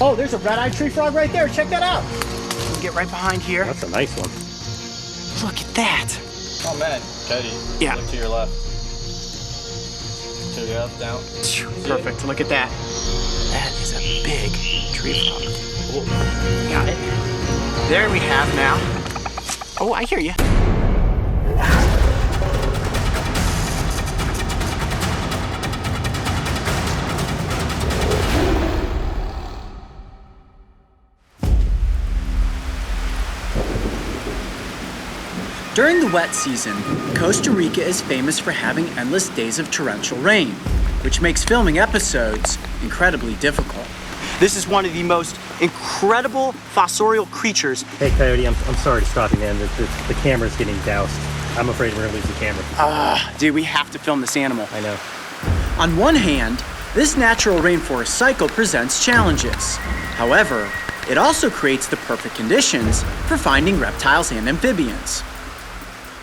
Oh, there's a red-eyed tree frog right there. Check that out. We'll get right behind here. That's a nice one. Look at that. Oh man, Cody. Yeah. Look to your left. To your left, down. Perfect. Look at that. That is a big tree frog. Oh. Got it. There we have now. Oh, I hear you. During the wet season, Costa Rica is famous for having endless days of torrential rain, which makes filming episodes incredibly difficult. This is one of the most incredible fossorial creatures. Hey Coyote, I'm sorry to stop you, man. The camera's getting doused. I'm afraid we're gonna lose the camera. Dude, we have to film this animal. I know. On one hand, this natural rainforest cycle presents challenges. However, it also creates the perfect conditions for finding reptiles and amphibians.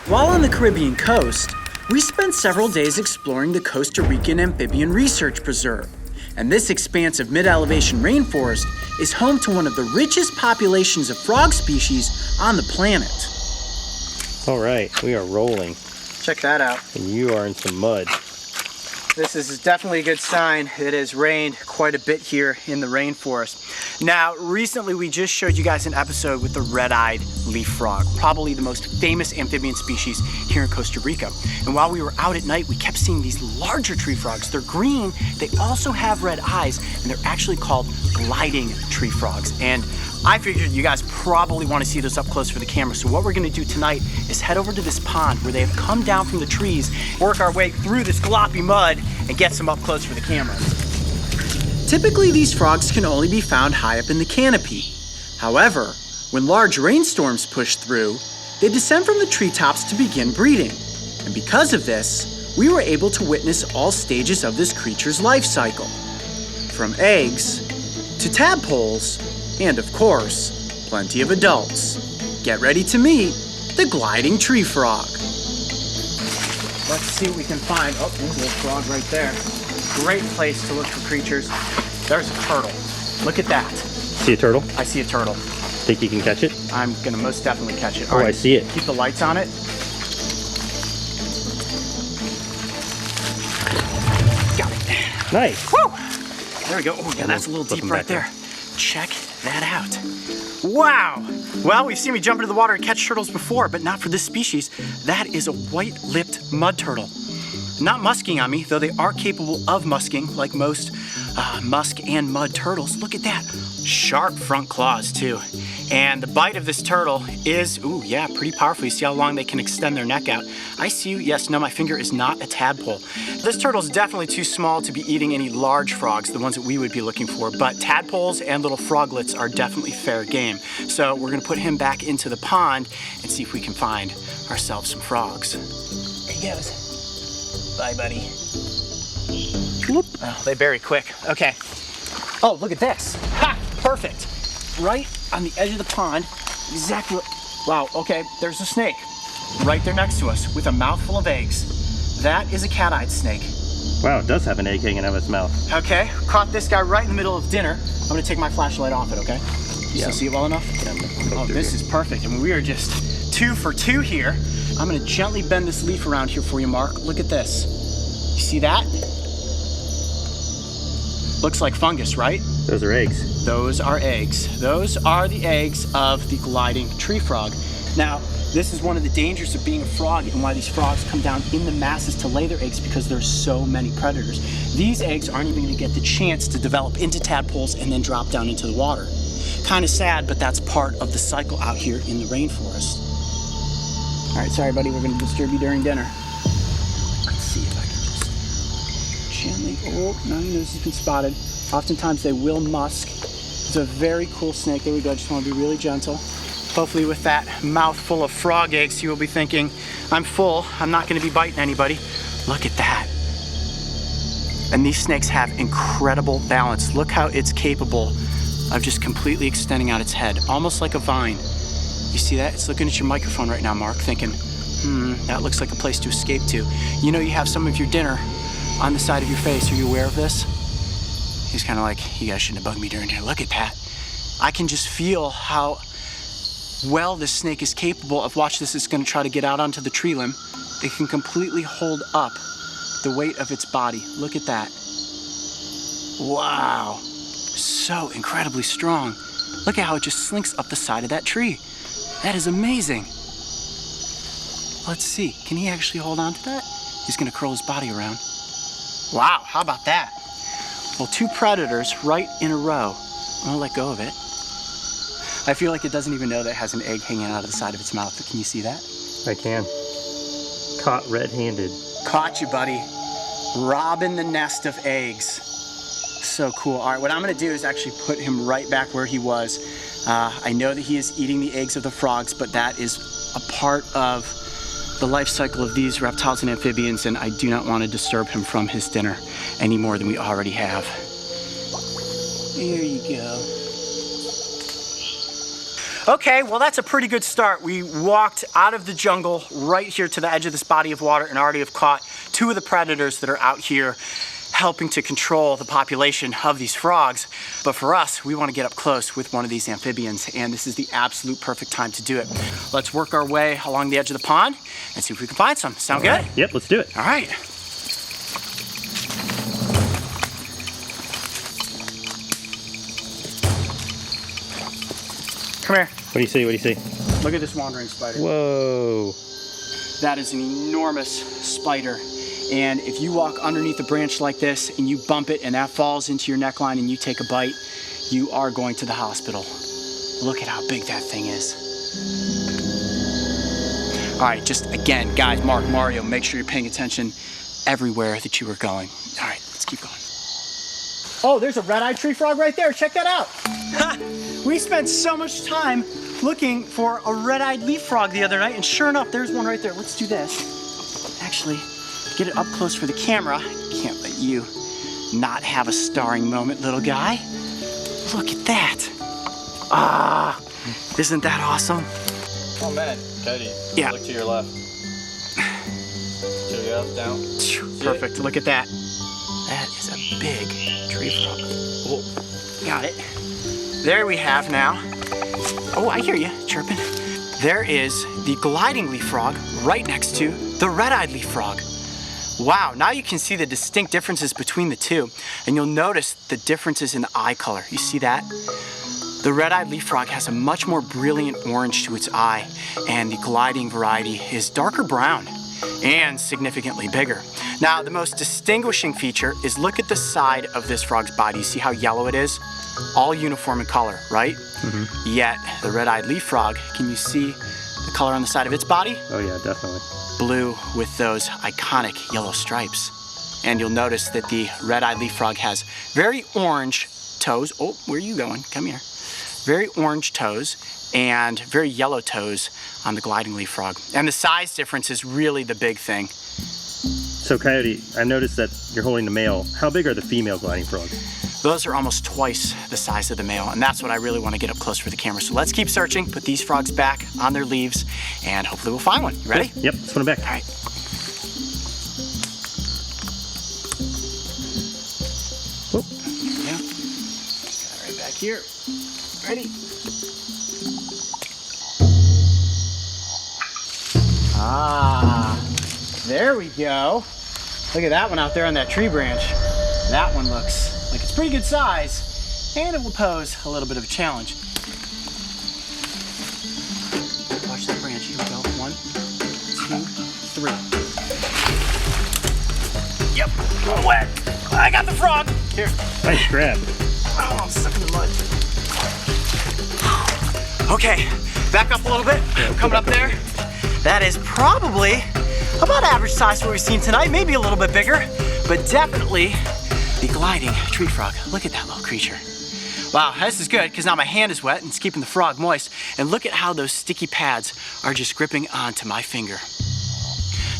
While on the Caribbean coast, we spent several days exploring the Costa Rican Amphibian Research Preserve. And this expansive mid-elevation rainforest is home to one of the richest populations of frog species on the planet. All right, we are rolling, Check that out. and you are in some mud. This is definitely a good sign. It has rained quite a bit here in the rainforest. Now, recently we just showed you guys an episode with the red-eyed leaf frog, probably the most famous amphibian species here in Costa Rica. And while we were out at night, we kept seeing these larger tree frogs. They're green, they also have red eyes, and they're actually called gliding tree frogs. And I figured you guys probably want to see those up close for the camera. So what we're going to do tonight is head over to this pond where they have come down from the trees, work our way through this gloppy mud, and get some up close for the camera. Typically, these frogs can only be found high up in the canopy. However, when large rainstorms push through, they descend from the treetops to begin breeding. And because of this, we were able to witness all stages of this creature's life cycle. From eggs to tadpoles, and of course, plenty of adults. Get ready to meet the gliding tree frog. Let's see what we can find. Oh, there's a little frog right there. Great place to look for creatures. There's a turtle. Look at that. See a turtle? I see a turtle. Think you can catch it? I'm gonna most definitely catch it. Oh, I see it. Keep the lights on it. Got it. Nice. Woo! There we go. Oh yeah, that's a little deep right there. Check that out. Wow! Well, we've seen me jump into the water and catch turtles before, but not for this species. That is a white-lipped mud turtle. Not musking on me, though they are capable of musking, like most musk and mud turtles. Look at that. Sharp front claws, too. And the bite of this turtle is, ooh, yeah, pretty powerful. You see how long they can extend their neck out. I see you. Yes, no, my finger is not a tadpole. This turtle is definitely too small to be eating any large frogs, the ones that we would be looking for. But tadpoles and little froglets are definitely fair game. So we're going to put him back into the pond and see if we can find ourselves some frogs. There he goes. Bye, buddy. Whoop. Oh, they bury quick. Okay. Oh, look at this. Ha! Perfect. Right on the edge of the pond, exactly. Wow, okay, there's a snake right there next to us with a mouthful of eggs. That is a cat-eyed snake. Wow, it does have an egg hanging out of its mouth. Okay, caught this guy right in the middle of dinner. I'm gonna take my flashlight off it, okay? You still see it well enough? Yeah, oh, this is perfect. I mean, we are just 2 for 2 here. I'm gonna gently bend this leaf around here for you, Mark. Look at this. You see that? Looks like fungus, right? Those are eggs. Those are eggs. Those are the eggs of the gliding tree frog. Now, this is one of the dangers of being a frog and why these frogs come down in the masses to lay their eggs, because there's so many predators. These eggs aren't even gonna get the chance to develop into tadpoles and then drop down into the water. Kind of sad, but that's part of the cycle out here in the rainforest. All right, sorry buddy, we're gonna disturb you during dinner. Let's see if I can just gently, oh, now your nose has been spotted. Oftentimes they will musk. It's a very cool snake. There we go, just wanna be really gentle. Hopefully with that mouthful of frog eggs, you will be thinking, I'm full, I'm not gonna be biting anybody. Look at that. And these snakes have incredible balance. Look how it's capable of just completely extending out its head, almost like a vine. You see that? It's looking at your microphone right now, Mark, thinking, that looks like a place to escape to. You know you have some of your dinner on the side of your face. Are you aware of this? He's kind of like, you guys shouldn't have bugged me during here. Look at that. I can just feel how well this snake is capable of, watch this, it's gonna try to get out onto the tree limb. It can completely hold up the weight of its body. Look at that. Wow, so incredibly strong. Look at how it just slinks up the side of that tree. That is amazing. Let's see, can he actually hold on to that? He's gonna curl his body around. Wow, how about that? Well, 2 predators right in a row. I'm gonna let go of it. I feel like it doesn't even know that it has an egg hanging out of the side of its mouth. Can you see that? I can. Caught red-handed. Caught you, buddy. Robbing the nest of eggs. So cool. All right, what I'm gonna do is actually put him right back where he was. I know that he is eating the eggs of the frogs, but that is a part of the life cycle of these reptiles and amphibians, and I do not want to disturb him from his dinner any more than we already have. There you go. Okay, well that's a pretty good start. We walked out of the jungle right here to the edge of this body of water and already have caught 2 of the predators that are out here helping to control the population of these frogs. But for us, we want to get up close with one of these amphibians, and this is the absolute perfect time to do it. Let's work our way along the edge of the pond and see if we can find some. Sound good? Yep, let's do it. All right. Come here. What do you see? What do you see? Look at this wandering spider. Whoa. That is an enormous spider. And if you walk underneath a branch like this and you bump it and that falls into your neckline and you take a bite, you are going to the hospital. Look at how big that thing is. All right, just again, guys, Mark, Mario, make sure you're paying attention everywhere that you are going. All right, let's keep going. Oh, there's a red-eyed tree frog right there. Check that out. We spent so much time looking for a red-eyed leaf frog the other night, and sure enough, there's one right there. Let's do this. Actually, get it up close for the camera. Can't let you not have a starring moment, little guy. Look at that. Ah, isn't that awesome? Oh man, Coyote, Yeah. look to your left. To your left, down. Perfect, look at that. That is a big tree frog. Oh, got it. There we have now. Oh, I hear you chirping. There is the gliding leaf frog right next to the red-eyed leaf frog. Wow, now you can see the distinct differences between the two, and you'll notice the differences in the eye color. You see that? The red-eyed leaf frog has a much more brilliant orange to its eye, and the gliding variety is darker brown and significantly bigger. Now, the most distinguishing feature is look at the side of this frog's body. You see how yellow it is? All uniform in color, right? Mm-hmm. Yet, the red-eyed leaf frog, can you see the color on the side of its body? Oh yeah, definitely. Blue with those iconic yellow stripes. And you'll notice that the red-eyed leaf frog has very orange toes. Oh, where are you going? Come here. Very orange toes and very yellow toes on the gliding leaf frog. And the size difference is really the big thing. So Coyote, I noticed that you're holding the male. How big are the female gliding frogs? Those are almost twice the size of the male, and that's what I really want to get up close for the camera. So let's keep searching, put these frogs back on their leaves, and hopefully we'll find one. You ready? Yep, let's put them back. All right. Whoop. Yeah. Got it right back here. Ready? Ah, there we go. Look at that one out there on that tree branch. That one looks like it's pretty good size, and it will pose a little bit of a challenge. Watch that branch. Here we go. 1, 2, 3. Yep. Oh, wet. I got the frog. Here. Nice grab. Oh, I'm stuck in the mud. Okay, back up a little bit. Coming up there. That is probably about average size for what we've seen tonight. Maybe a little bit bigger, but definitely the gliding tree frog. Look at that little creature. Wow, this is good because now my hand is wet and it's keeping the frog moist. And look at how those sticky pads are just gripping onto my finger.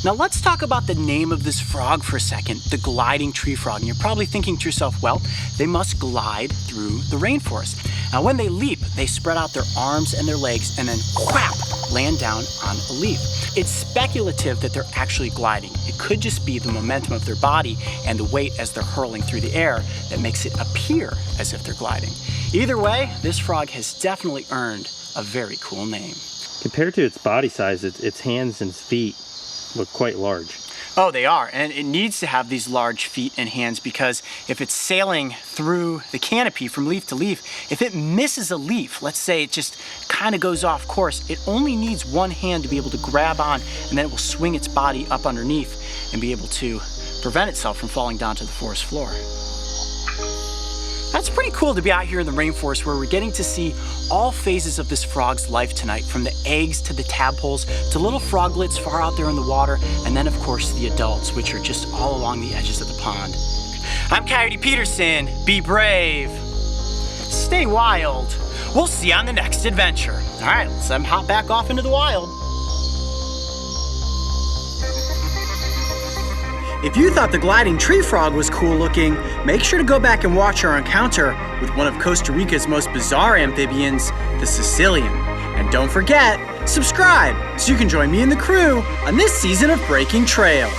Now let's talk about the name of this frog for a second, the gliding tree frog. And you're probably thinking to yourself, well, they must glide through the rainforest. Now when they leap, they spread out their arms and their legs and then whap, land down on a leaf. It's speculative that they're actually gliding. It could just be the momentum of their body and the weight as they're hurling through the air that makes it appear as if they're gliding. Either way, this frog has definitely earned a very cool name. Compared to its body size, its hands and feet look quite large. Oh, they are, and it needs to have these large feet and hands because if it's sailing through the canopy from leaf to leaf, if it misses a leaf, let's say it just kind of goes off course, it only needs one hand to be able to grab on, and then it will swing its body up underneath and be able to prevent itself from falling down to the forest floor. That's pretty cool to be out here in the rainforest where we're getting to see all phases of this frog's life tonight, from the eggs to the tadpoles to little froglets far out there in the water, and then of course the adults, which are just all along the edges of the pond. I'm Coyote Peterson. Be brave. Stay wild. We'll see you on the next adventure. All right, let's hop back off into the wild. If you thought the gliding tree frog was cool looking, make sure to go back and watch our encounter with one of Costa Rica's most bizarre amphibians, the Sicilian. And don't forget, subscribe so you can join me and the crew on this season of Breaking Trail.